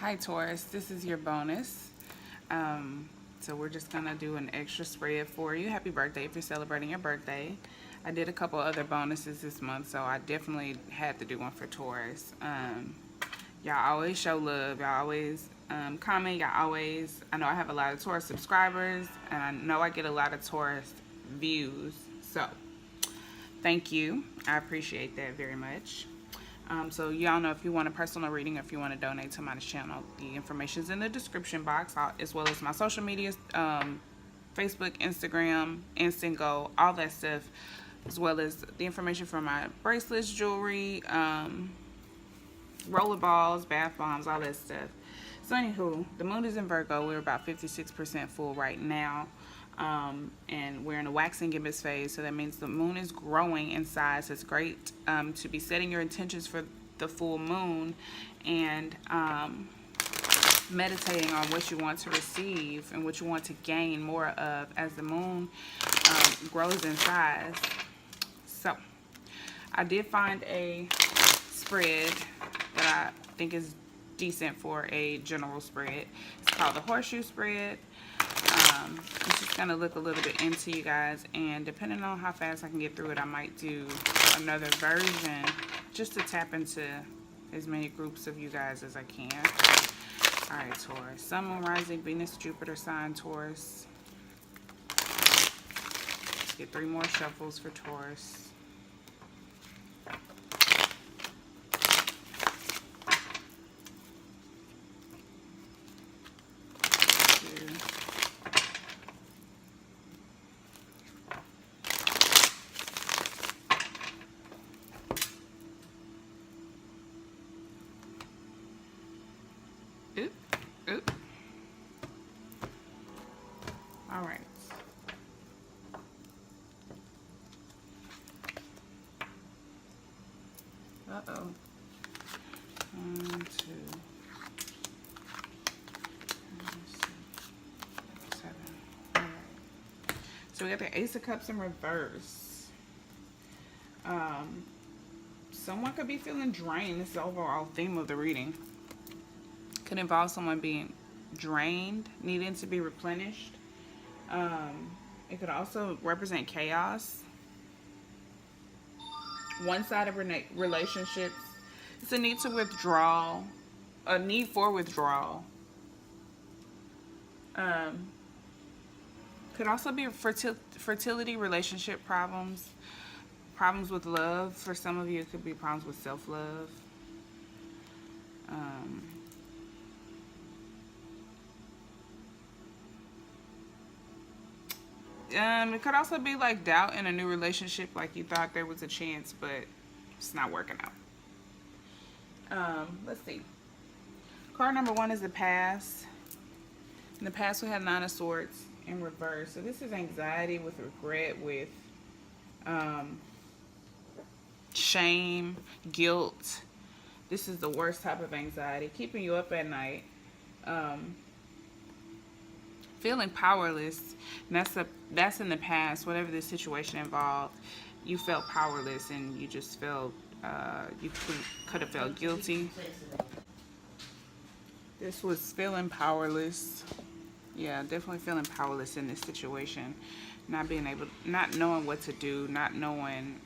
Hi Taurus, this is your bonus. So we're just gonna do an extra spread for you. Happy birthday if you're celebrating your birthday. I did a couple other bonuses this month, so I definitely had to do one for Taurus. Y'all always show love. Y'all always comment. I know I have a lot of Taurus subscribers, and I know I get a lot of Taurus views. So thank you. I appreciate that very much. So y'all know if you want a personal reading, or if you want to donate to my channel, the information is in the description box, as well as my social media, Facebook, Instagram, Instantgo, all that stuff, as well as the information for my bracelets, jewelry, rollerballs, bath bombs, all that stuff. So anywho, the moon is in Virgo. We're about 56% full right now. And we're in a waxing gibbous phase, so that means the moon is growing in size. It's great to be setting your intentions for the full moon and meditating on what you want to receive and what you want to gain more of as the moon grows in size. So I did find a spread that I think is decent for a general spread. It's called the horseshoe spread. I'm just going to look a little bit into you guys, and depending on how fast I can get through it, I might do another version just to tap into as many groups of you guys as I can. Alright, Taurus. Sun, Moon, Rising, Venus, Jupiter, sign, Taurus. Let's get 3 more shuffles for Taurus. Oop. All right. Uh-oh. 1, 2, 7. All right. So we got the Ace of Cups in reverse. Someone could be feeling drained. This is the overall theme of the reading. Could involve someone being drained, needing to be replenished. It could also represent chaos. One-sided relationships. It's a need to withdraw, a need for withdrawal. Could also be fertility, relationship problems, problems with love. For some of you, it could be problems with self-love. It could also be like doubt in a new relationship, like you thought there was a chance, but it's not working out. Let's see. Card number 1 is the past. In the past, we have 9 of Swords in reverse. So this is anxiety with regret, with shame, guilt. This is the worst type of anxiety, keeping you up at night. Feeling powerless, and that's in the past. Whatever the situation involved, you felt powerless, and you just felt you could have felt guilty. This was feeling powerless. Yeah, definitely feeling powerless in this situation. Not knowing what to do, not knowing,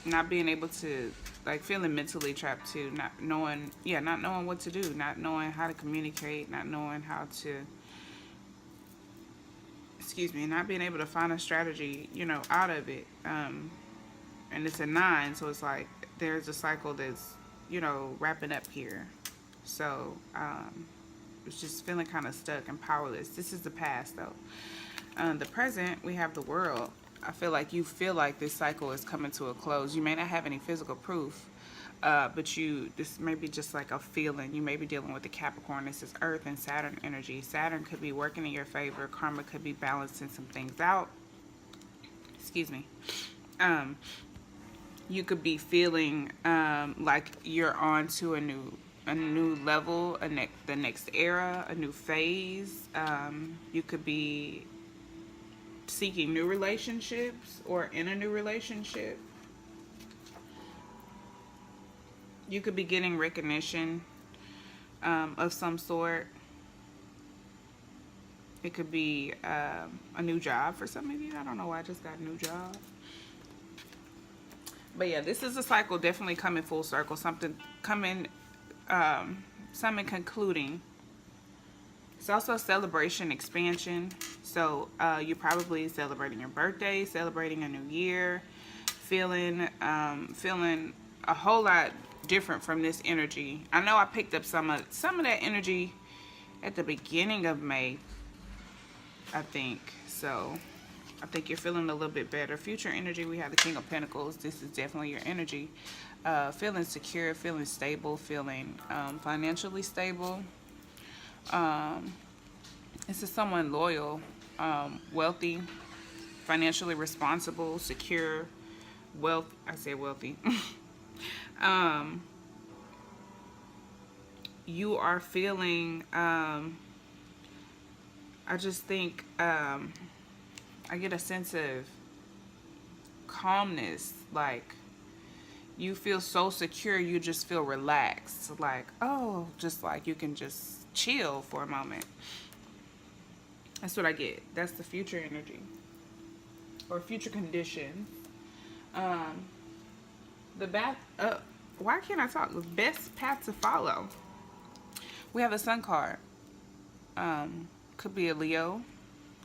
not being able to, like, feeling mentally trapped too, not knowing what to do, not knowing how to communicate, not knowing how to, not being able to find a strategy, out of it. And it's a 9, so it's like there's a cycle that's, wrapping up here. So, it's just feeling kind of stuck and powerless. This is the past, though. The present, we have the World. I feel like this cycle is coming to a close. You may not have any physical proof, but this may be just like a feeling. You may be dealing with the Capricorn. This is Earth and Saturn energy. Saturn could be working in your favor. Karma could be balancing some things out. You could be feeling like you're on to a new level, the next era, a new phase. You could be seeking new relationships or in a new relationship. You could be getting recognition of some sort. It could be a new job for some of you. I don't know why I just got a new job. But yeah, this is a cycle definitely coming full circle. Something coming, something concluding. It's also celebration, expansion. So you're probably celebrating your birthday, celebrating a new year, feeling a whole lot different from this energy. I know I picked up some of that energy at the beginning of May, I think. So I think you're feeling a little bit better. Future energy, we have the King of Pentacles. This is definitely your energy. Feeling secure, feeling stable, feeling financially stable. This is someone loyal, wealthy, financially responsible, secure, I say wealthy. You are feeling, I just think, I get a sense of calmness. Like, you feel so secure, you just feel relaxed. Like, oh, just like you can just chill for a moment. That's what I get. That's the future energy. Or future condition. Why can't I talk? The best path to follow. We have a Sun card. Could be a Leo.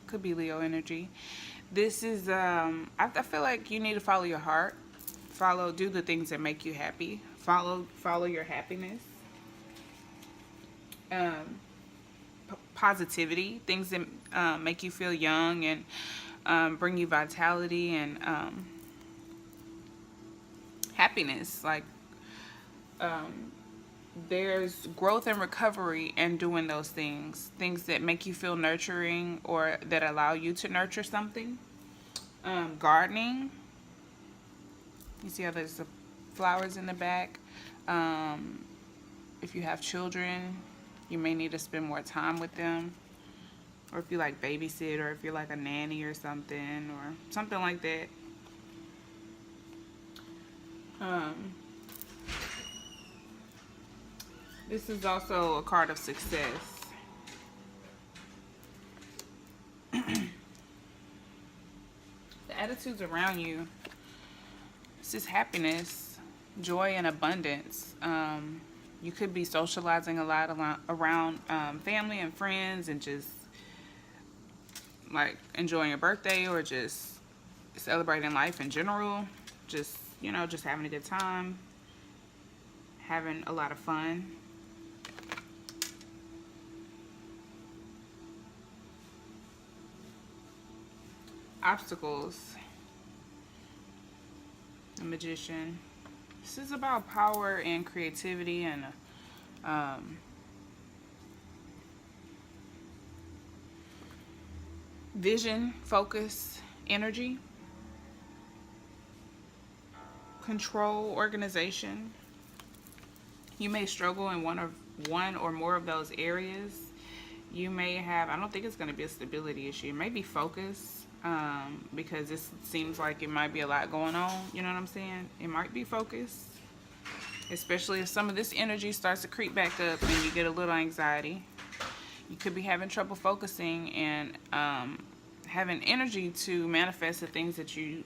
Could be Leo energy. This is, I feel like you need to follow your heart. Do the things that make you happy. Follow your happiness. Positivity. Things that make you feel young and bring you vitality and happiness. Like, there's growth and recovery in doing those things that make you feel nurturing or that allow you to nurture something. Gardening, you see how there's the flowers in the back. If you have children, you may need to spend more time with them, or if you like babysit, or if you're like a nanny or something like that. This is also a card of success. The attitudes around you, this is happiness, joy, and abundance. You could be socializing a lot around family and friends, and just like enjoying your birthday, or just celebrating life in general. Just, you know, just having a good time, having a lot of fun. Obstacles. The Magician. This is about power and creativity and vision, focus, energy, control, organization. You may struggle in one or more of those areas. You may have, I don't think it's going to be a stability issue. It may be focus. Because this seems like it might be a lot going on, you know what I'm saying? It might be focused, especially if some of this energy starts to creep back up and you get a little anxiety. You could be having trouble focusing and having energy to manifest the things that you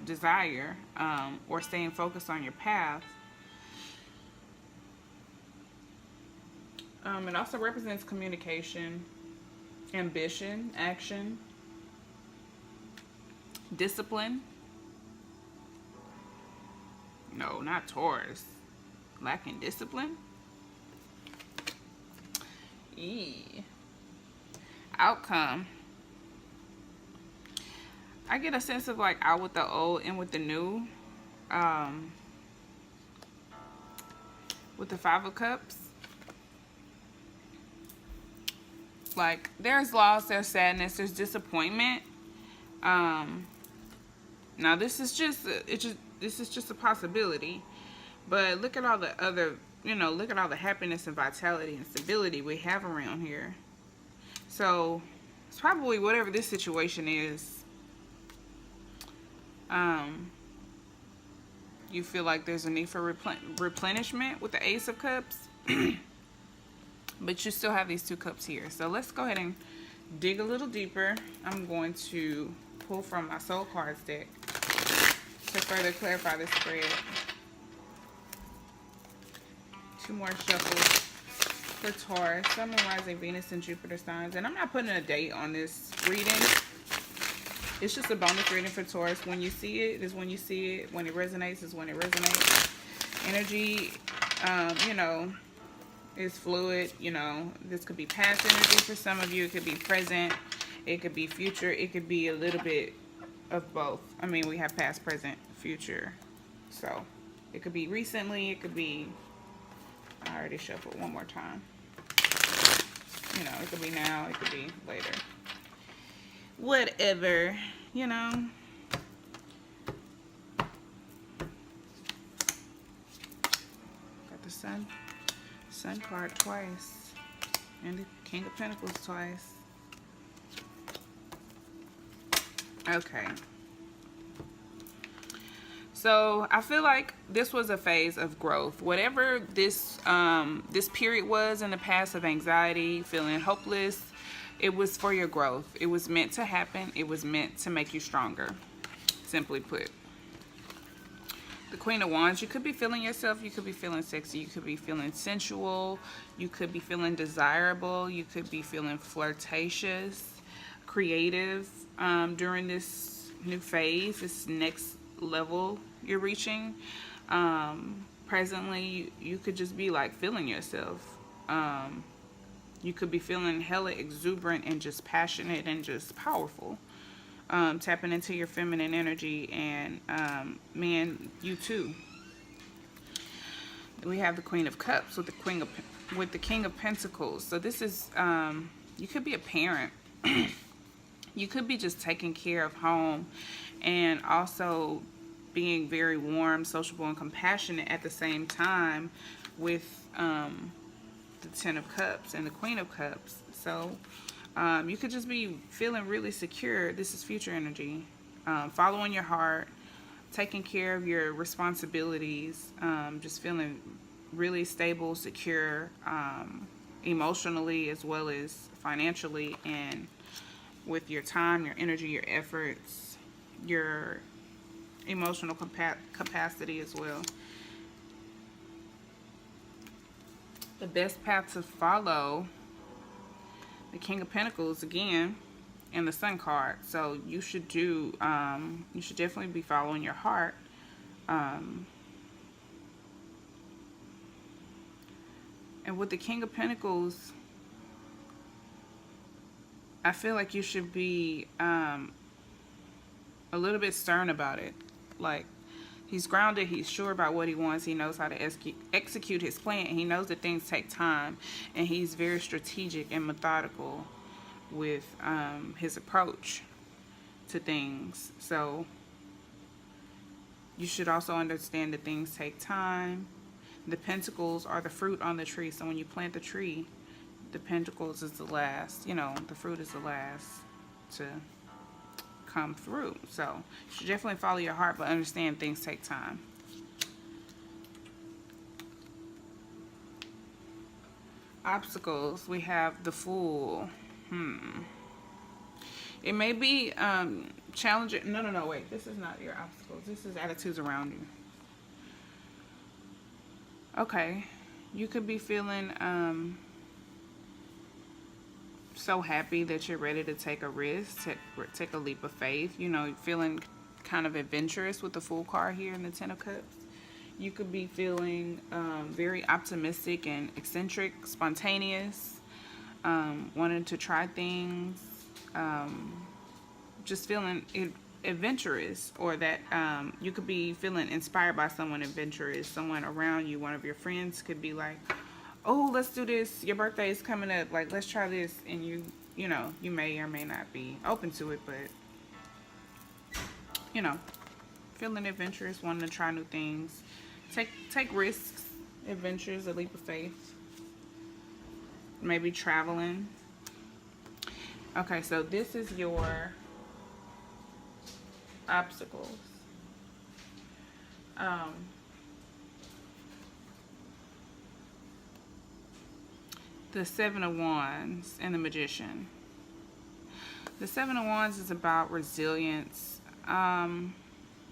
desire, or staying focused on your path. It also represents communication, ambition, action, discipline. No, not Taurus. Lacking discipline. Outcome. I get a sense of like out with the old, in with the new. With the Five of Cups. Like, there's loss, there's sadness, there's disappointment. Now this is just a possibility, but look at all the other, look at all the happiness and vitality and stability we have around here. So it's probably whatever this situation is, You feel like there's a need for replenishment with the Ace of Cups. But you still have these 2 cups here. So let's go ahead and dig a little deeper. I'm going to pull from my Soul Cards deck to further clarify this spread. 2 more shuffles for Taurus, Sun, Moon, Rising, Venus, and Jupiter signs. And I'm not putting a date on this reading. It's just a bonus reading for Taurus. When you see it is when you see it. When it resonates is when it resonates. Energy, you know, is fluid. You know, this could be past energy for some of you. It could be present. It could be future. It could be a little bit of both. I mean, we have past, present, future. So it could be recently. It could be, I already shuffled one more time. You know, it could be now. It could be later. Whatever, you know. Got the Sun card twice. And the King of Pentacles twice. Okay. So I feel like this was a phase of growth. Whatever this this period was in the past of anxiety, feeling hopeless, it was for your growth. It was meant to happen. It was meant to make you stronger, simply put. The Queen of Wands, you could be feeling yourself. You could be feeling sexy. You could be feeling sensual. You could be feeling desirable. You could be feeling flirtatious, creative during this new phase, this next level you're reaching. Presently, you could just be like feeling yourself. You could be feeling hella exuberant and just passionate and just powerful. Tapping into your feminine energy, and man, you too. We have the Queen of Cups with the King of Pentacles. So this is you could be a parent. You could be just taking care of home and also being very warm, sociable, and compassionate at the same time with the Ten of Cups and the Queen of Cups. So you could just be feeling really secure. This is future energy. Following your heart, taking care of your responsibilities, just feeling really stable, secure, emotionally as well as financially, and with your time, your energy, your efforts, your emotional capacity as well. The best path to follow, the King of Pentacles again, and the Sun card. So you should do, you should definitely be following your heart. And with the King of Pentacles, I feel like you should be a little bit stern about it. Like, he's grounded, he's sure about what he wants, he knows how to execute his plan, he knows that things take time, and he's very strategic and methodical with his approach to things. So you should also understand that things take time. The pentacles are the fruit on the tree, so when you plant the tree, the pentacles is the last, you know, the fruit is the last to come through. So you should definitely follow your heart, but understand things take time. Obstacles, we have the Fool. It may be challenging. No, wait, this is not your obstacles. This is attitudes around you. Okay, you could be feeling so happy that you're ready to take a risk, take a leap of faith. You know, feeling kind of adventurous with the Fool card here in the Ten of Cups. You could be feeling very optimistic and eccentric, spontaneous, wanting to try things, just feeling adventurous, or that you could be feeling inspired by someone adventurous, someone around you. One of your friends could be like, oh, let's do this, your birthday is coming up, like, let's try this, and you know, you may or may not be open to it, but, you know, feeling adventurous, wanting to try new things, take risks, adventures, a leap of faith, maybe traveling. Okay, so this is your obstacles. The Seven of Wands and the Magician. The Seven of Wands is about resilience,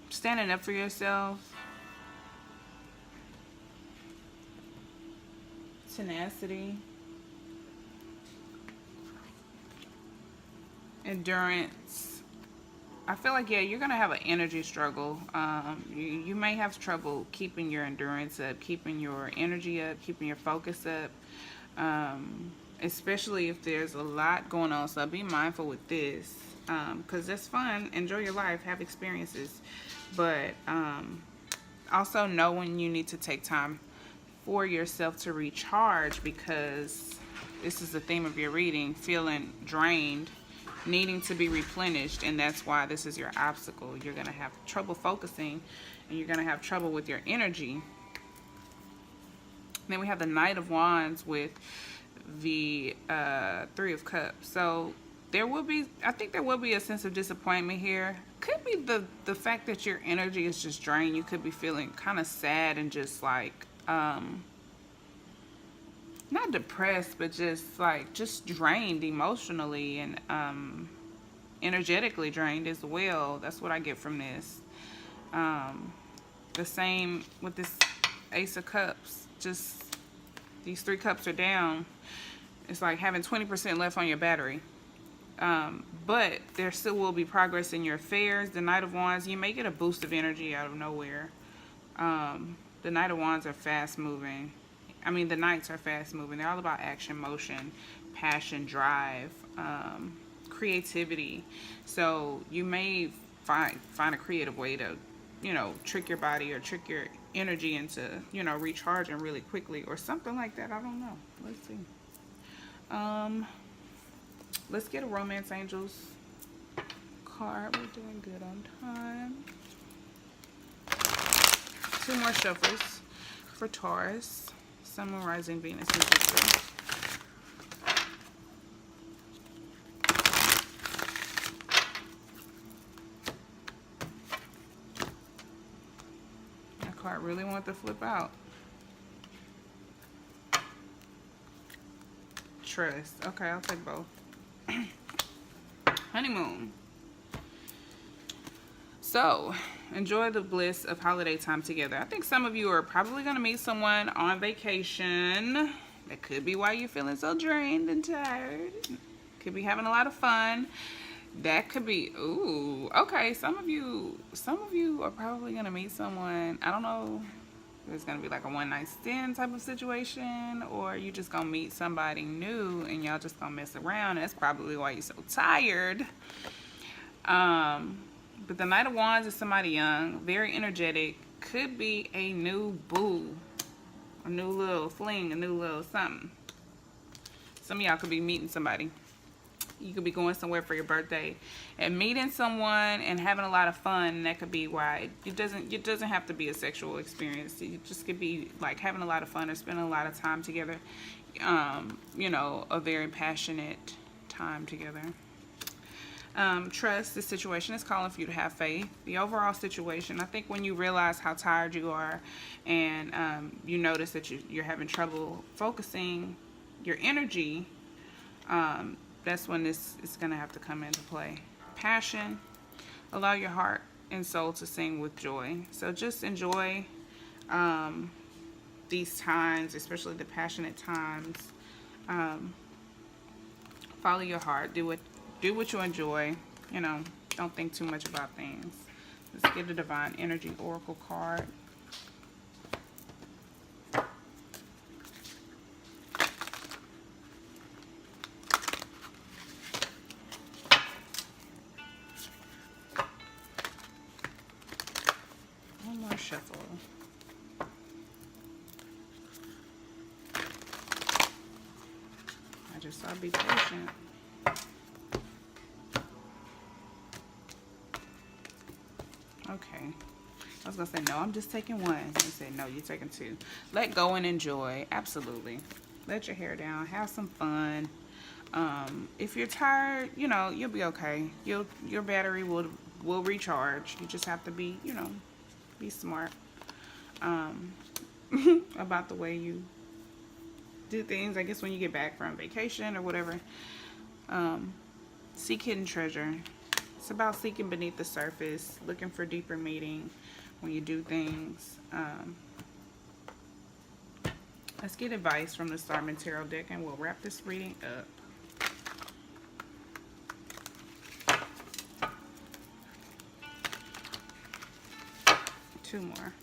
standing up for yourself, tenacity, endurance. I feel like, yeah, you're going to have an energy struggle. You may have trouble keeping your endurance up, keeping your energy up, keeping your focus up. Especially if there's a lot going on, so be mindful with this, because it's fun, enjoy your life, have experiences, but also know when you need to take time for yourself to recharge, because this is the theme of your reading, feeling drained, needing to be replenished, and that's why this is your obstacle. You're going to have trouble focusing, and you're going to have trouble with your energy. Then we have the Knight of Wands with the Three of Cups. So there will be, I think there will be a sense of disappointment here. Could be the fact that your energy is just drained. You could be feeling kind of sad and just like, not depressed, but just drained emotionally and energetically drained as well. That's what I get from this. The same with this Ace of Cups. Just these 3 cups are down. It's like having 20% left on your battery. But there still will be progress in your affairs. The Knight of Wands, you may get a boost of energy out of nowhere. The Knight of Wands are fast moving. I mean, the Knights are fast moving. They're all about action, motion, passion, drive, creativity. So you may find a creative way to, trick your body or trick your energy into, recharging really quickly or something like that. I don't know. Let's see. Let's get a Romance Angels card. We're doing good on time. 2 more shuffles for Taurus, Sun, Moon, Rising, Venus, and Jupiter. That card really wanted to flip out. Trust. Okay, I'll take both. Honeymoon. So, enjoy the bliss of holiday time together. I think some of you are probably going to meet someone on vacation. That could be why you're feeling so drained and tired. Could be having a lot of fun. That could be, ooh, okay. Some of you are probably going to meet someone. I don't know if it's going to be like a one-night stand type of situation, or you just going to meet somebody new and y'all just going to mess around. That's probably why you're so tired. But the Knight of Wands is somebody young, very energetic. Could be a new boo, a new little fling, a new little something. Some of y'all could be meeting somebody. You could be going somewhere for your birthday and meeting someone and having a lot of fun. And that could be why it doesn't have to be a sexual experience. It just could be like having a lot of fun or spending a lot of time together. A very passionate time together. Trust. This situation is calling for you to have faith. The overall situation, I think when you realize how tired you are and you notice that you're having trouble focusing your energy, that's when this is going to have to come into play. Passion. Allow your heart and soul to sing with joy. So just enjoy these times, especially the passionate times. Follow your heart. Do what you enjoy. Don't think too much about things. Let's get a Divine Energy Oracle card. One more shuffle. I just thought I'd be patient. Okay. I was going to say, no, I'm just taking one. You said, no, you're taking 2. Let go and enjoy. Absolutely. Let your hair down. Have some fun. If you're tired, you'll be okay. Your battery will recharge. You just have to be, be smart. about the way you do things, I guess, when you get back from vacation or whatever. Seek hidden treasure. It's about seeking beneath the surface, looking for deeper meaning when you do things. Let's get advice from the Starman Tarot deck and we'll wrap this reading up. Two more.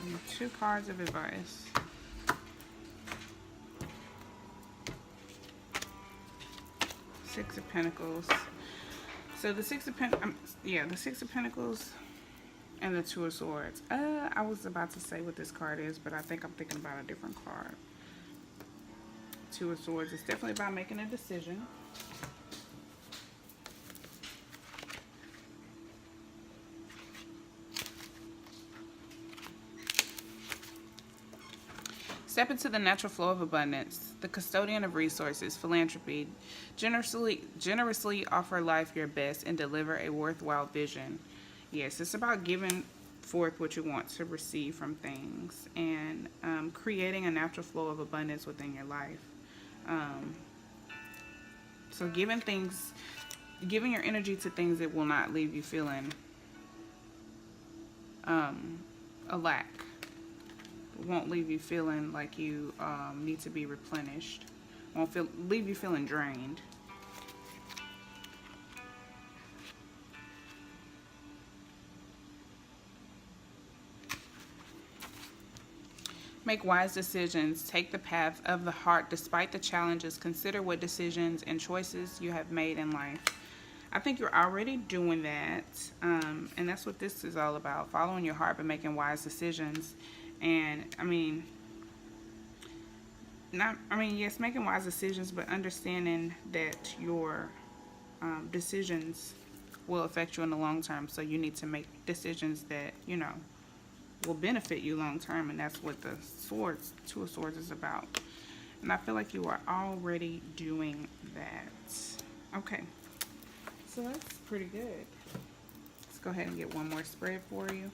And 2 cards of advice. Six of Pentacles. So the Six of the Six of Pentacles and the Two of Swords. I was about to say what this card is, but I think I'm thinking about a different card. Two of Swords is definitely about making a decision. Step into the natural flow of abundance, the custodian of resources, philanthropy. Generously offer life your best and deliver a worthwhile vision. Yes, it's about giving forth what you want to receive from things and creating a natural flow of abundance within your life. So giving your energy to things that will not leave you feeling a lack. Won't leave you feeling like you need to be replenished. Won't leave you feeling drained. Make wise decisions. Take the path of the heart despite the challenges. Consider what decisions and choices you have made in life. I think you're already doing that. And that's what this is all about. Following your heart but making wise decisions. And yes, making wise decisions, but understanding that your decisions will affect you in the long term. So you need to make decisions that, you know, will benefit you long term. And that's what the Two of Swords is about. And I feel like you are already doing that. Okay. So that's pretty good. Let's go ahead and get one more spread for you.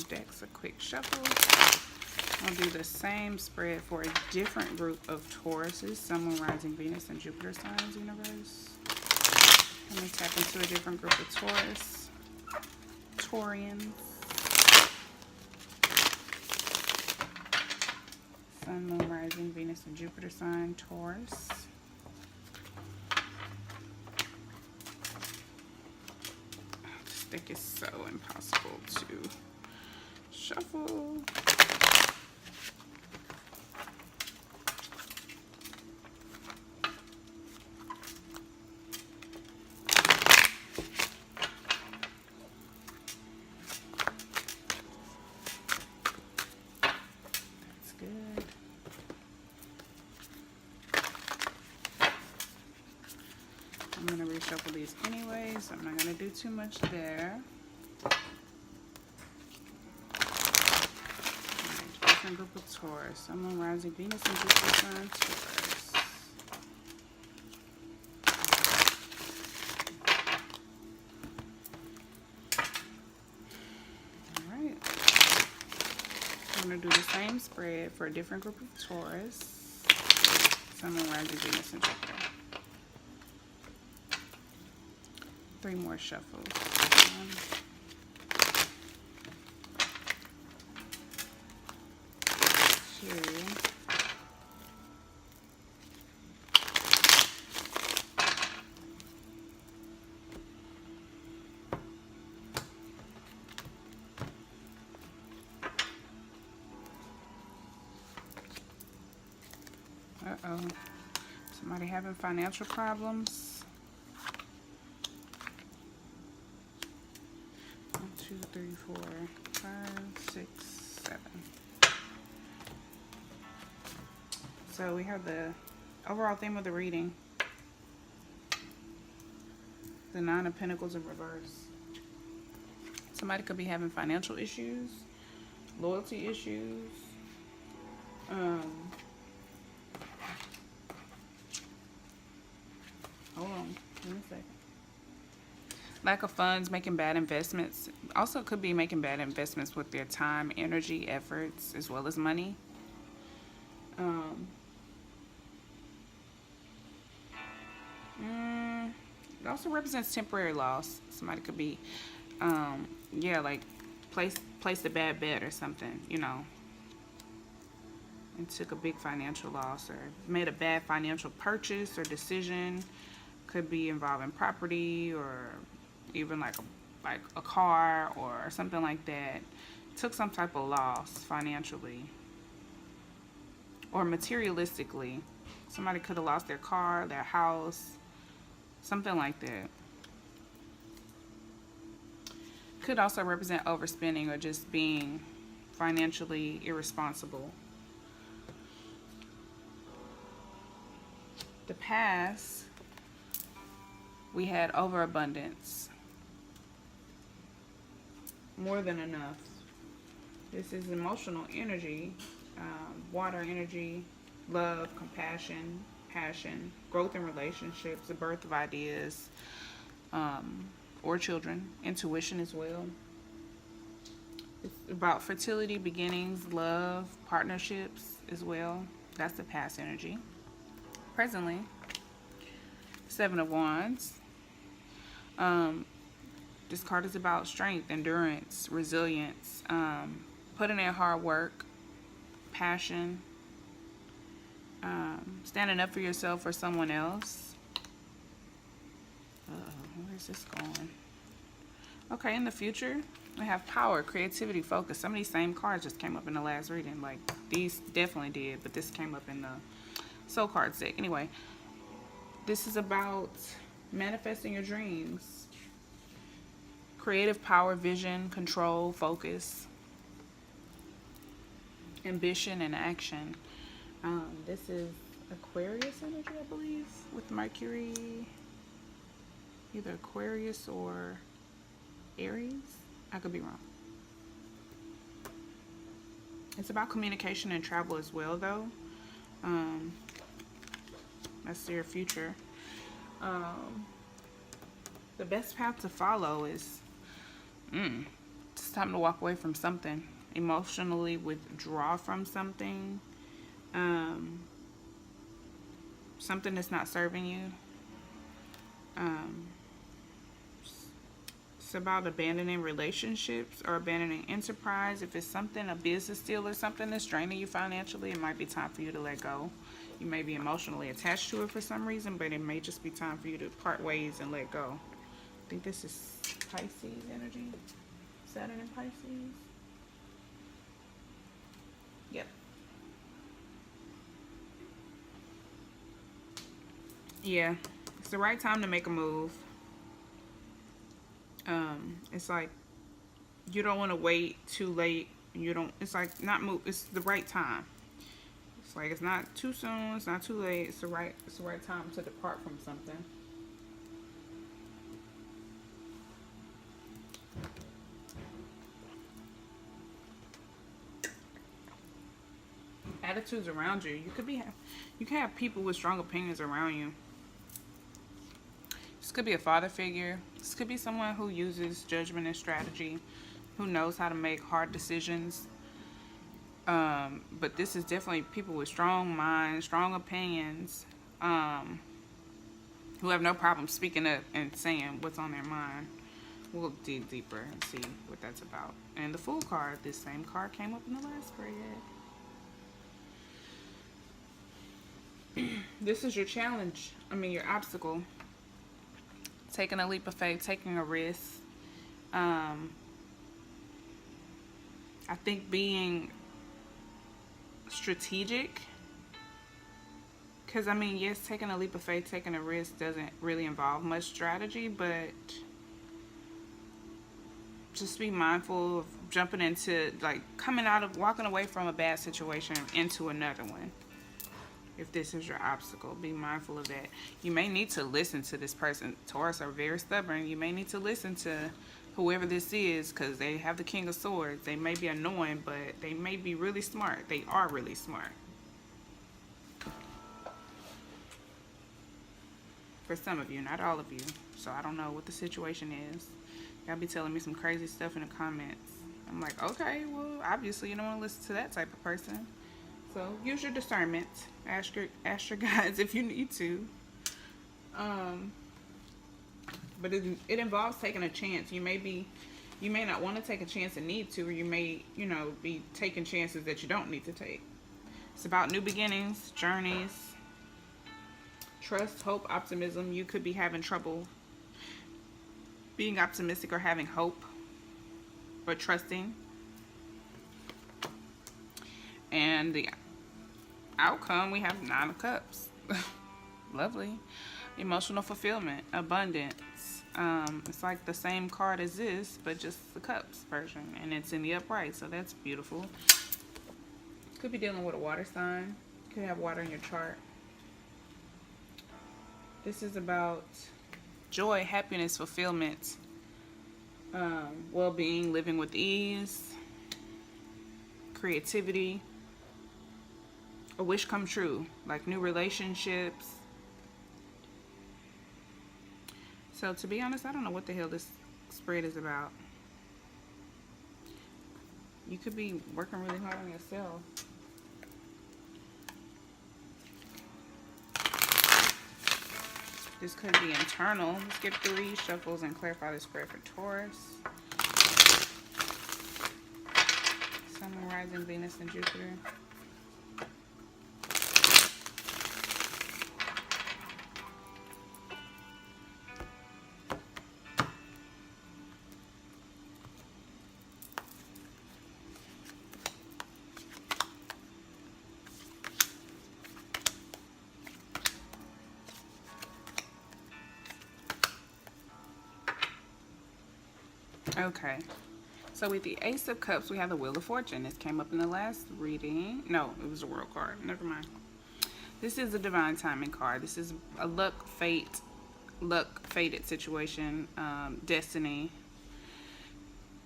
Decks a quick shuffle. I'll do the same spread for a different group of Tauruses, Sun, Moon, Rising, Venus, and Jupiter signs, universe. Let me tap into a different group of Taurians. Sun, Moon, Rising, Venus, and Jupiter sign, Taurus. This deck is so impossible to shuffle. That's good. I'm going to reshuffle these anyway, so I'm not going to do too much there. Group of Taurus, Sun, Moon, Rising, Venus, and Jupiter sign, Taurus. Alright. I'm going to do the same spread for a different group of Taurus, Sun, Moon, Rising, Venus, and Jupiter. 3 more shuffles. 1, 2. Uh-oh. Somebody having financial problems? 4, 5, 6, 7. So we have the overall theme of the reading. The Nine of Pentacles in reverse. Somebody could be having financial issues, loyalty issues. Hold on, give me a second. Lack of funds, making bad investments. Also could be making bad investments with their time, energy, efforts, as well as money. It also represents temporary loss. Somebody could be, yeah, like placed a bad bet or something, you know, and took a big financial loss, or made a bad financial purchase or decision. Could be involving property, or even like a car or something like that. Took some type of loss financially or materialistically. Somebody could have lost their car, their house, something like that. Could also represent overspending or just being financially irresponsible. The past, we had overabundance. More than enough. This is emotional energy, water energy, love, compassion, passion, growth in relationships, the birth of ideas, or children, intuition as well. It's about fertility, beginnings, love, partnerships as well. That's the past energy. Presently, Seven of Wands. This card is about strength, endurance, resilience, putting in hard work, passion, standing up for yourself or someone else. Where's this going? Okay, in the future, I have power, creativity, focus. Some of these same cards just came up in the last reading. Like, these definitely did, but this came up in the soul card deck. Anyway, this is about manifesting your dreams. Creative power, vision, control, focus, ambition, and action. This is Aquarius energy, I believe, with Mercury. Either Aquarius or Aries. I could be wrong. It's about communication and travel as well, though. That's your future. The best path to follow is it's time to walk away from something. Emotionally withdraw from something. Something that's not serving you. It's about abandoning relationships or abandoning enterprise. If it's something, a business deal or something that's draining you financially, it might be time for you to let go. You may be emotionally attached to it for some reason, but it may just be time for you to part ways and let go. I think this is Pisces energy. Saturn and Pisces. Yep. Yeah, it's the right time to make a move. It's like you don't want to wait too late. It's like not move. It's the right time. It's like it's not too soon. It's not too late. It's the right time to depart from something. Attitudes around you. You can have people with strong opinions around you. This could be a father figure. This could be someone who uses judgment and strategy, who knows how to make hard decisions. But this is definitely people with strong minds, strong opinions, who have no problem speaking up and saying what's on their mind. We'll dig deeper and see what that's about. And the Fool card, this same card came up in the last spread. This is your challenge. Your obstacle. Taking a leap of faith, taking a risk. I think being strategic. Because, yes, taking a leap of faith, taking a risk doesn't really involve much strategy, but just be mindful of jumping into, like, walking away from a bad situation into another one. If this is your obstacle, be mindful of that. You may need to listen to this person. Taurus are very stubborn. You may need to listen to whoever this is, because they have the King of Swords. They may be annoying, but they may be really smart. They are really smart. For some of you, not all of you. So I don't know what the situation is. Y'all be telling me some crazy stuff in the comments. I'm like, okay, well, obviously you don't want to listen to that type of person. So use your discernment. Ask your guides if you need to. But it involves taking a chance. You may not want to take a chance and need to, or you may, be taking chances that you don't need to take. It's about new beginnings, journeys, trust, hope, optimism. You could be having trouble being optimistic or having hope or trusting. And the outcome, we have 9 of Cups. Lovely. Emotional fulfillment, abundance. It's like the same card as this, but just the Cups version, and it's in the upright, so that's beautiful. Could be dealing with a water sign. Could have water in your chart. This is about joy, happiness, fulfillment, well-being, living with ease, creativity, a wish come true, like new relationships. So to be honest, I don't know what the hell this spread is about. You could be working really hard on yourself. This could be internal. Let's get 3 shuffles and clarify the spread for Taurus. Sun, Moon, Rising, Venus, and Jupiter. Okay, so with the Ace of Cups, we have the Wheel of Fortune. This came up in the last reading. No, it was a World card. Never mind. This is a Divine Timing card. This is a fated situation, destiny.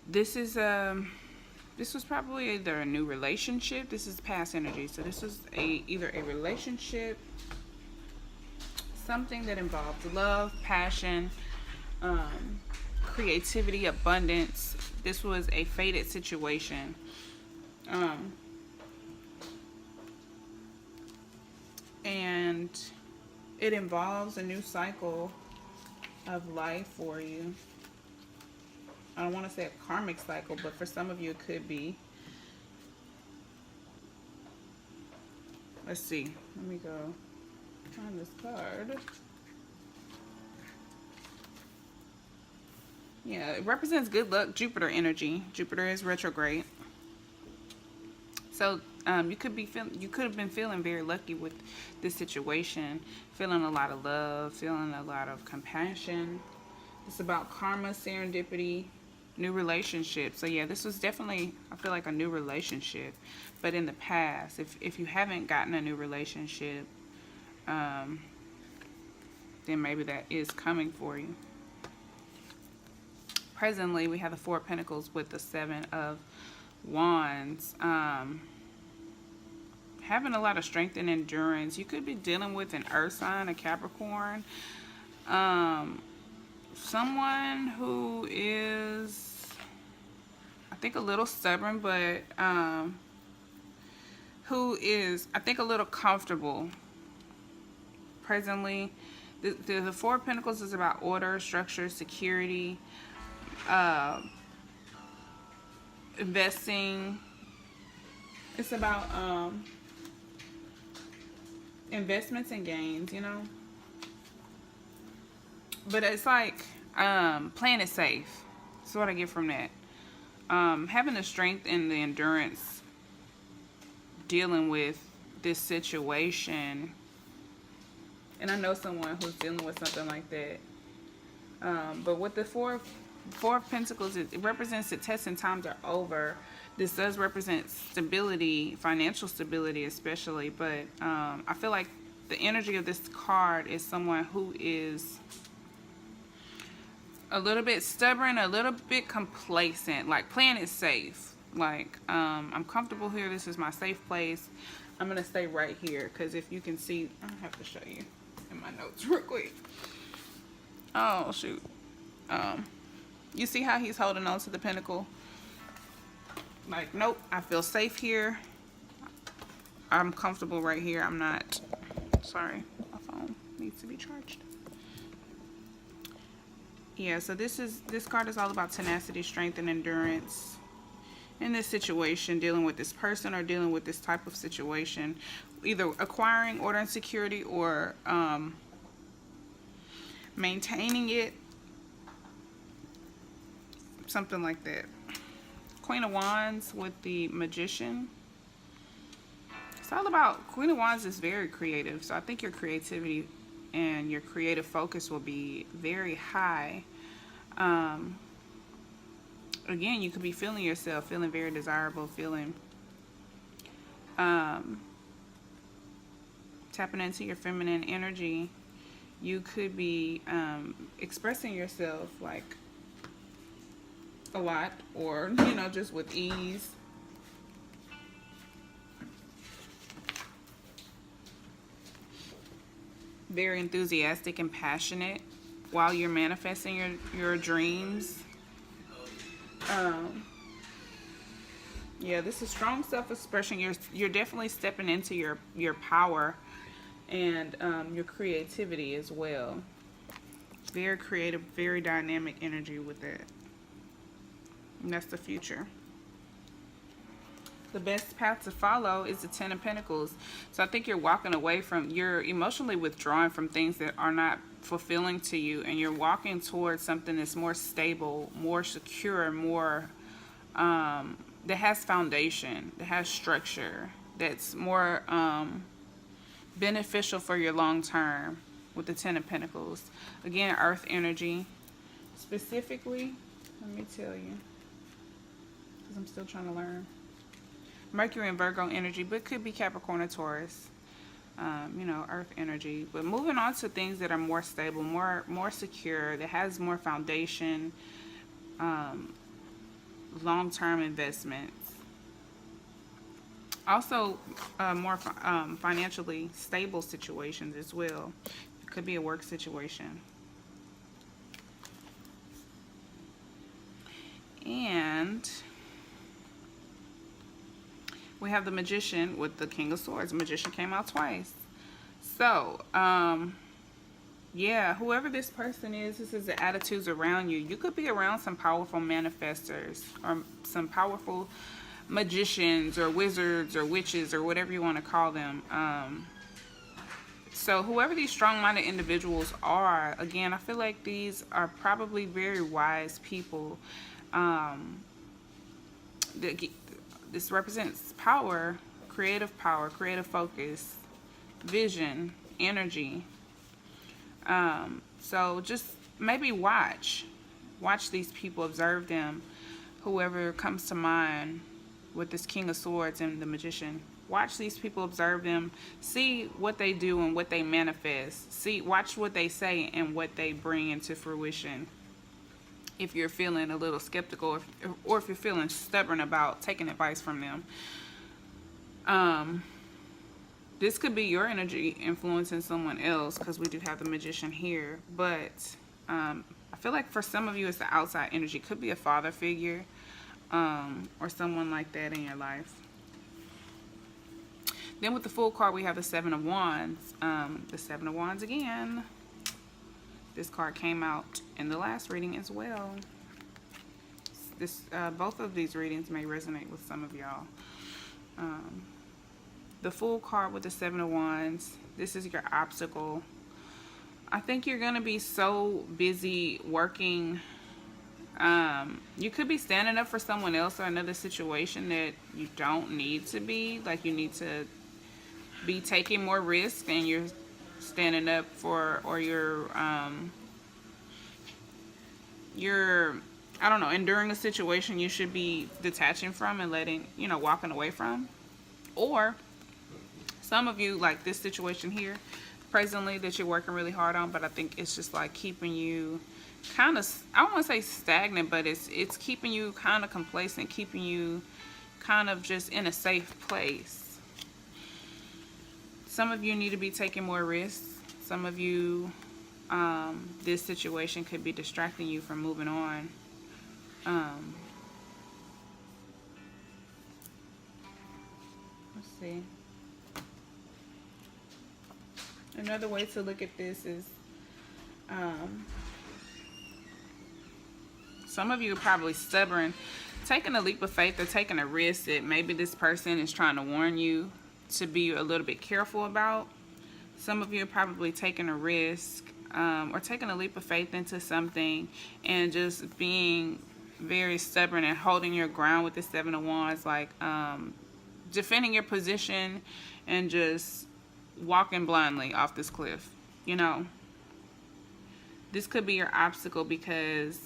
This was probably either a new relationship. This is past energy. So this was either a relationship, something that involved love, passion, creativity, abundance. This was a fated situation. And it involves a new cycle of life for you. I don't want to say a karmic cycle, but for some of you it could be. Let's see. Let me go find this card. Yeah, it represents good luck, Jupiter energy. Jupiter is retrograde. So you could have been feeling very lucky with this situation, feeling a lot of love, feeling a lot of compassion. It's about karma, serendipity, new relationships. So yeah, this was definitely, I feel like, a new relationship. But in the past, if you haven't gotten a new relationship, then maybe that is coming for you. Presently, we have the 4 of Pentacles with the 7 of Wands. Having a lot of strength and endurance. You could be dealing with an Earth sign, a Capricorn. Someone who is, I think, a little stubborn, but who is, I think, a little comfortable. Presently, the 4 of Pentacles is about order, structure, security, investing. It's about investments and gains, but it's like playing it safe. That's what I get from that. Having the strength and the endurance dealing with this situation, and I know someone who's dealing with something like that. But with the 4 Four of Pentacles, it represents that tests and times are over. This does represent stability, financial stability especially, but I feel like the energy of this card is someone who is a little bit stubborn, a little bit complacent, like playing it safe. Like, I'm comfortable here. This is my safe place. I'm going to stay right here because if you can see, I have to show you in my notes real quick. Oh, shoot. You see how he's holding on to the pentacle? Like, nope, I feel safe here. I'm comfortable right here. I'm not, sorry, my phone needs to be charged. Yeah, so this card is all about tenacity, strength, and endurance in this situation, dealing with this person or dealing with this type of situation, either acquiring order and security or maintaining it, something like that. Queen of Wands with the Magician. It's all about, Queen of Wands is very creative, so I think your creativity and your creative focus will be very high. Again, you could be feeling yourself, feeling very desirable, feeling tapping into your feminine energy. You could be expressing yourself like a lot, or you know, just with ease. Very enthusiastic and passionate while you're manifesting your dreams. Yeah, this is strong self-expression. You're definitely stepping into your power and your creativity as well. Very creative, very dynamic energy with it. And that's the future. The best path to follow is the Ten of Pentacles. So I think you're walking away from, you're emotionally withdrawing from things that are not fulfilling to you, and you're walking towards something that's more stable, more secure, more that has foundation, that has structure, that's more beneficial for your long term with the Ten of Pentacles. Again, earth energy. Specifically, let me tell you, because I'm still trying to learn. Mercury and Virgo energy, but could be Capricorn or Taurus. You know, earth energy. But moving on to things that are more stable, more secure, that has more foundation, long-term investments. Also, more financially stable situations as well. It could be a work situation. And we have the Magician with the King of Swords. The Magician came out twice. So, yeah, whoever this person is, this is the attitudes around you. You could be around some powerful manifestors or some powerful magicians or wizards or witches or whatever you want to call them. So whoever these strong-minded individuals are, again, I feel like these are probably very wise people. This represents power, creative focus, vision, energy. So just maybe watch these people, observe them. Whoever comes to mind with this King of Swords and the Magician, watch these people, observe them, see what they do and what they manifest. Watch what they say and what they bring into fruition. If you're feeling a little skeptical, or if you're feeling stubborn about taking advice from them. This could be your energy influencing someone else, because we do have the Magician here. But I feel like for some of you, it's the outside energy. Could be a father figure, or someone like that in your life. Then with the Fool card, we have the Seven of Wands. The Seven of Wands again. This card came out in the last reading as well. Both of these readings may resonate with some of y'all. The Fool card with the Seven of Wands. This is your obstacle. I think you're going to be so busy working. You could be standing up for someone else or another situation that you don't need to be. Like, you need to be taking more risk, and you're standing up for, or you're you're, I don't know, enduring a situation you should be detaching from and letting, you know, walking away from. Or some of you, like this situation here, presently, that you're working really hard on, but I think it's just like keeping you kind of, I don't want to say stagnant, but it's keeping you kind of complacent, keeping you kind of just in a safe place. Some of you need to be taking more risks. Some of you, this situation could be distracting you from moving on. Let's see. Another way to look at this is, some of you are probably stubborn, taking a leap of faith or taking a risk that maybe this person is trying to warn you to be a little bit careful about. Some of you are probably taking a risk or taking a leap of faith into something and just being very stubborn and holding your ground with the Seven of Wands, like defending your position and just walking blindly off this cliff. You know, this could be your obstacle because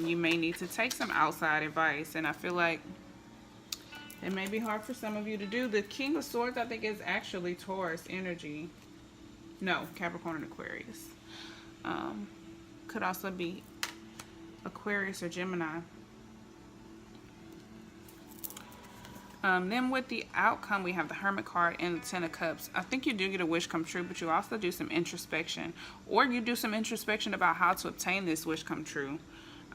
you may need to take some outside advice, and I feel like it may be hard for some of you to do. The King of Swords, I think, is actually Taurus energy. No, Capricorn and Aquarius. Could also be Aquarius or Gemini. Then with the outcome, we have the Hermit card and the Ten of Cups. I think you do get a wish come true, but you also do some introspection, or you do some introspection about how to obtain this wish come true.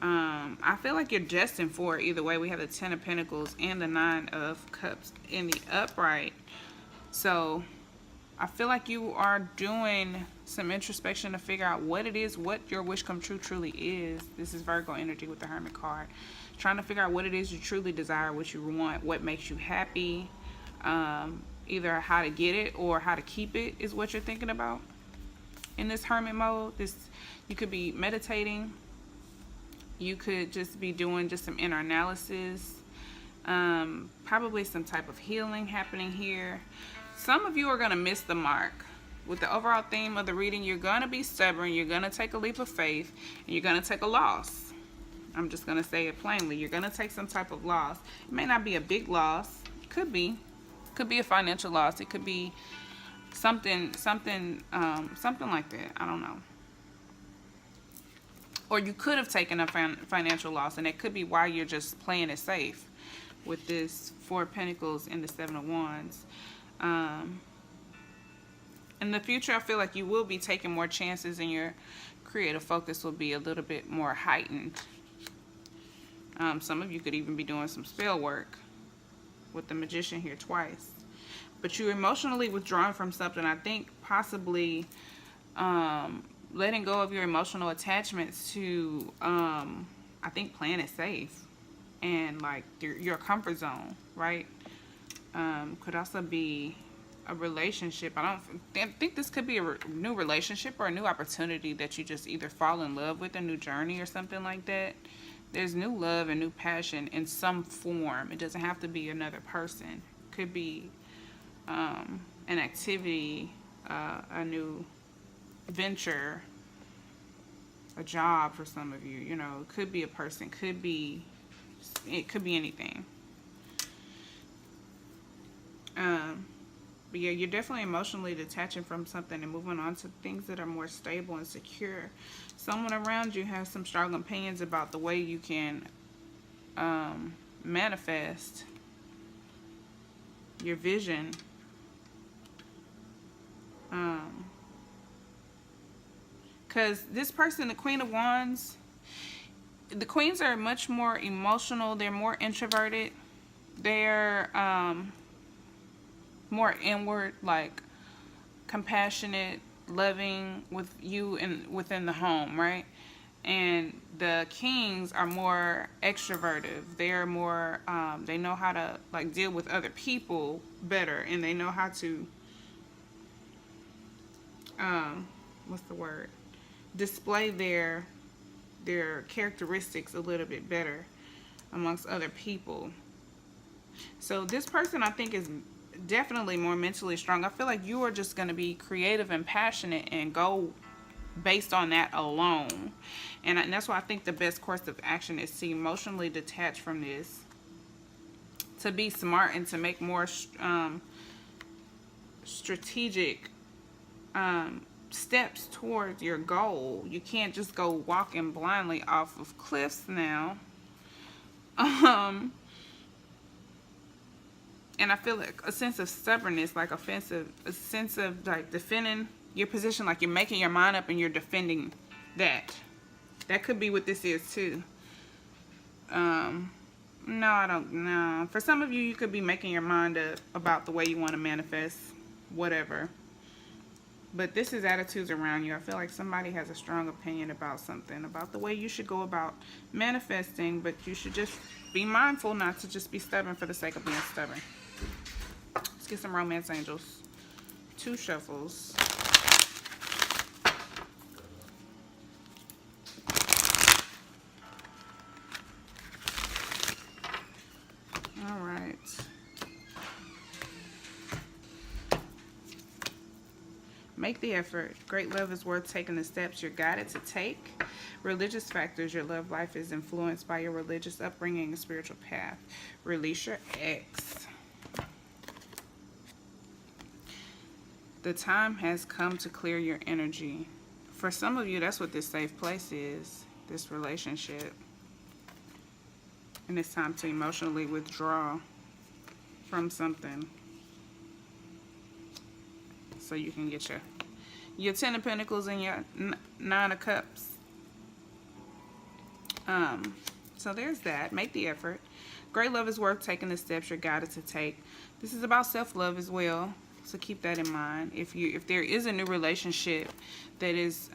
I feel like you're destined for it either way. We have the Ten of Pentacles and the Nine of Cups in the upright. So I feel like you are doing some introspection to figure out what it is, what your wish come true truly is. This is Virgo energy with the Hermit card. Trying to figure out what it is you truly desire, what you want, what makes you happy. Either how to get it or how to keep it is what you're thinking about. In this hermit mode, you could be meditating. You could just be doing just some inner analysis. Probably some type of healing happening here. Some of you are going to miss the mark. With the overall theme of the reading, you're going to be stubborn. You're going to take a leap of faith. And you're going to take a loss. I'm just going to say it plainly. You're going to take some type of loss. It may not be a big loss. It could be. It could be a financial loss. It could be something like that. I don't know. Or you could have taken a financial loss, and it could be why you're just playing it safe with this Four of Pentacles and the Seven of Wands. In the future, I feel like you will be taking more chances, and your creative focus will be a little bit more heightened. Some of you could even be doing some spell work with the Magician here twice. But you're emotionally withdrawing from something. I think possibly letting go of your emotional attachments to, I think, playing it safe and like your comfort zone, right? Could also be a relationship. I think this could be a new relationship or a new opportunity that you just either fall in love with, a new journey or something like that. There's new love and new passion in some form. It doesn't have to be another person. It could be an activity, a new venture, a job for some of you. You know, it could be a person, it could be anything. But yeah, you're definitely emotionally detaching from something and moving on to things that are more stable and secure. Someone around you has some strong opinions about the way you can manifest your vision. Because this person, the Queen of Wands, the queens are much more emotional. They're more introverted. They're more inward, like compassionate, loving with you and within the home, right? And the kings are more extroverted. They're more, they know how to like deal with other people better, and they know how to, what's the word? Display their characteristics a little bit better amongst other people. So this person, I think, is definitely more mentally strong. I feel like you are just going to be creative and passionate and go based on that alone. And that's why I think the best course of action is to emotionally detach from this, to be smart and to make more strategic steps towards your goal. You can't just go walking blindly off of cliffs now. And I feel like a sense of stubbornness, like a sense of like defending your position, like you're making your mind up and you're defending that. That could be what this is too. No, I don't know. For some of you, you could be making your mind up about the way you want to manifest whatever. But this is attitudes around you. I feel like somebody has a strong opinion about something, about the way you should go about manifesting, but you should just be mindful not to just be stubborn for the sake of being stubborn. Let's get some romance angels. 2 shuffles. All right. Make the effort. Great love is worth taking the steps you're guided to take. Religious factors. Your love life is influenced by your religious upbringing and spiritual path. Release your ex. The time has come to clear your energy. For some of you, that's what this safe place is, this relationship. And it's time to emotionally withdraw from something, so you can get your 10 of Pentacles and your 9 of Cups. So there's that. Make the effort. Great love is worth taking the steps you're guided to take. This is about self-love as well, so keep that in mind. If there is a new relationship that is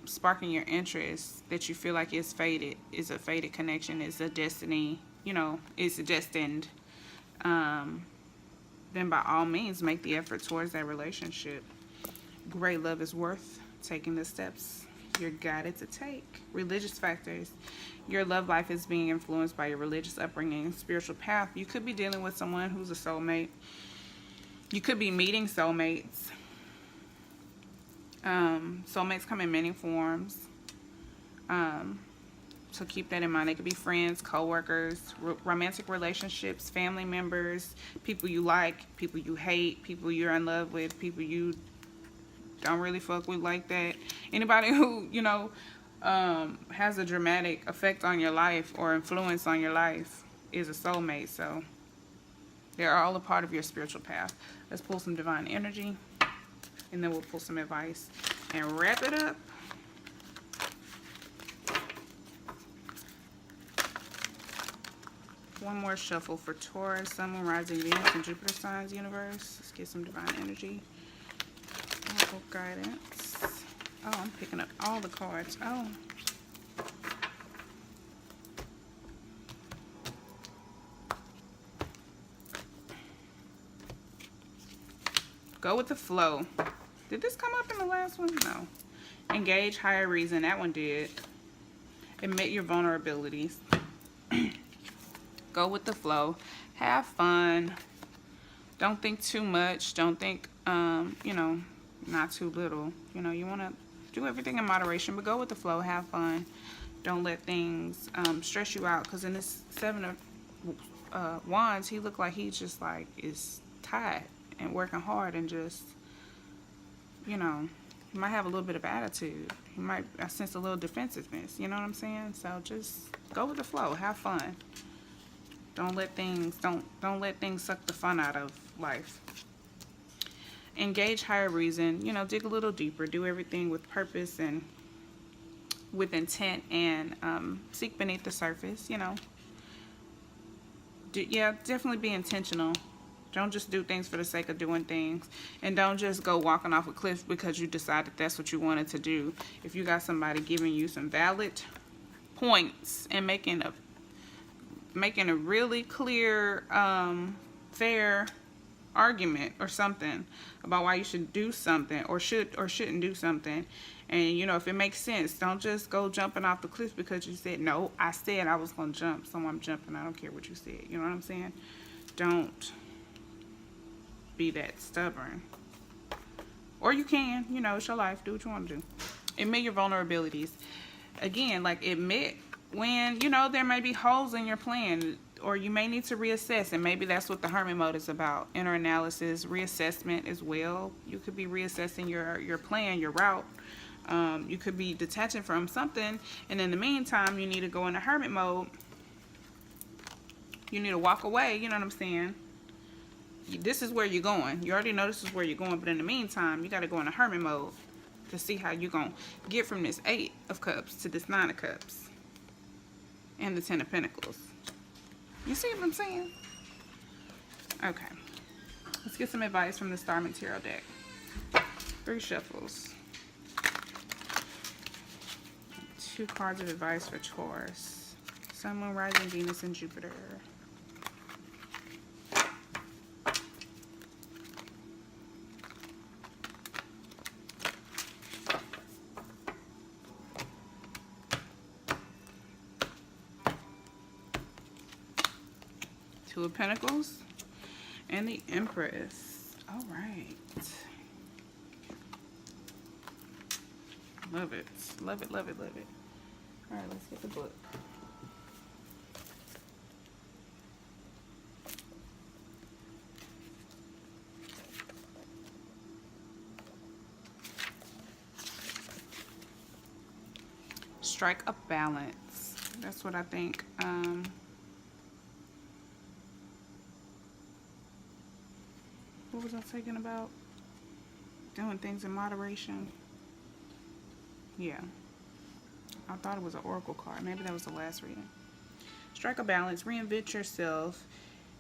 sparking your interest, that you feel like is fated, is a fated connection, is a destiny, you know, is destined, then by all means make the effort towards that relationship. Great love is worth taking the steps you're guided to take. Religious factors. Your love life is being influenced by your religious upbringing and spiritual path. You could be dealing with someone who's a soulmate. You could be meeting soulmates. Soulmates come in many forms. So keep that in mind. They could be friends, co-workers, romantic relationships, family members, people you like, people you hate, people you're in love with, people you don't really fuck with like that. Anybody who, you know, has a dramatic effect on your life or influence on your life is a soulmate. So they're all a part of your spiritual path. Let's pull some divine energy, and then we'll pull some advice and wrap it up. One more shuffle for Taurus, Sun, Moon, Rising, Venus, and Jupiter signs, universe. Let's get some divine energy. Oracle guidance. Oh, I'm picking up all the cards. Oh. Go with the flow. Did this come up in the last one? No. Engage higher reason. That one did. Admit your vulnerabilities. Go with the flow. Have fun. Don't think too much. Don't think, you know, not too little. You know, you want to do everything in moderation, but go with the flow. Have fun. Don't let things stress you out. Because in this 7 of Wands, he looked like he just like is tired and working hard and just, you know, he might have a little bit of attitude. He might, I sense a little defensiveness. You know what I'm saying? So just go with the flow. Have fun. Don't let things suck the fun out of life. Engage higher reason. You know, dig a little deeper. Do everything with purpose and with intent, and seek beneath the surface. You know. Yeah, definitely be intentional. Don't just do things for the sake of doing things, and don't just go walking off a cliff because you decided that's what you wanted to do. If you got somebody giving you some valid points and making a really clear, fair argument or something about why you should do something or should or shouldn't do something, and you know, if it makes sense, don't just go jumping off the cliff because you said, no, I said I was gonna jump, so I'm jumping. I don't care what you said. You know what I'm saying? Don't be that stubborn. Or you can, you know, it's your life. Do what you want to do. Admit your vulnerabilities. Again, like, admit when, you know, there may be holes in your plan, or you may need to reassess, and maybe that's what the hermit mode is about. Inner analysis, reassessment as well. You could be reassessing your plan, your route. You could be detaching from something, and in the meantime, you need to go into hermit mode. You need to walk away, you know what I'm saying? This is where you're going. You already know this is where you're going, but in the meantime, you got to go into hermit mode to see how you're going to get from this 8 of Cups to this 9 of Cups and the 10 of Pentacles. You see what I'm saying? Okay. Let's get some advice from the Starman Tarot deck. 3 shuffles. 2 cards of advice for Taurus. Sun, Moon, Rising, Venus, and Jupiter. Two of Pentacles and the Empress. All right. Love it. Love it, love it, love it. All right, let's get the book. Strike a balance. That's what I think. What was I thinking about? Doing things in moderation. Yeah. I thought it was an oracle card. Maybe that was the last reading. Strike a balance. Reinvent yourself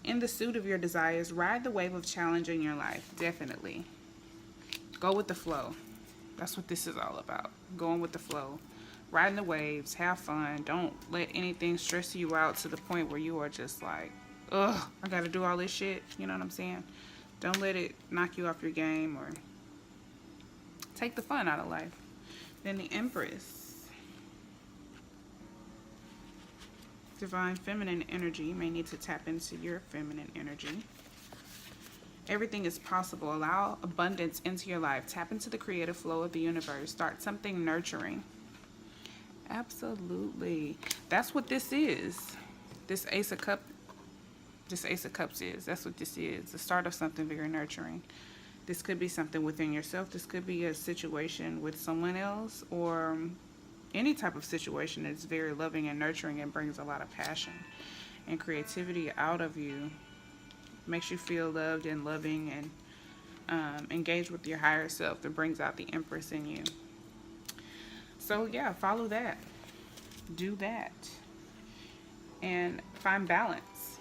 in the suit of your desires. Ride the wave of challenge in your life. Definitely. Go with the flow. That's what this is all about. Going with the flow. Riding the waves. Have fun. Don't let anything stress you out to the point where you are just like, ugh, I gotta do all this shit. You know what I'm saying? Don't let it knock you off your game or take the fun out of life. Then the Empress. Divine feminine energy. You may need to tap into your feminine energy. Everything is possible. Allow abundance into your life. Tap into the creative flow of the universe. Start something nurturing. Absolutely. That's what this is. This Ace of Cups. This Ace of Cups is. That's what this is. The start of something very nurturing. This could be something within yourself. This could be a situation with someone else, or any type of situation that's very loving and nurturing and brings a lot of passion and creativity out of you. Makes you feel loved and loving and engaged with your higher self. That brings out the Empress in you. So yeah, follow that. Do that. And find balance.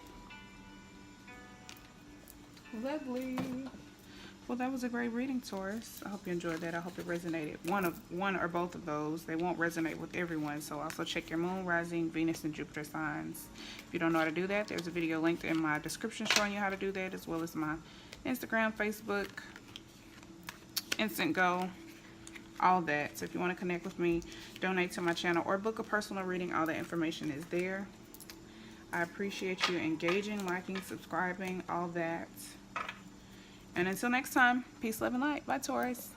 Lovely. Well, that was a great reading, Taurus. I hope you enjoyed that. I hope it resonated. One or both of those. They won't resonate with everyone, so also check your Moon, Rising, Venus, and Jupiter signs. If you don't know how to do that, there's a video linked in my description showing you how to do that, as well as my Instagram, Facebook, Instantgo, all that. So if you want to connect with me, donate to my channel, or book a personal reading, all that information is there. I appreciate you engaging, liking, subscribing, all that. And until next time, peace, love, and light. Bye, Taurus.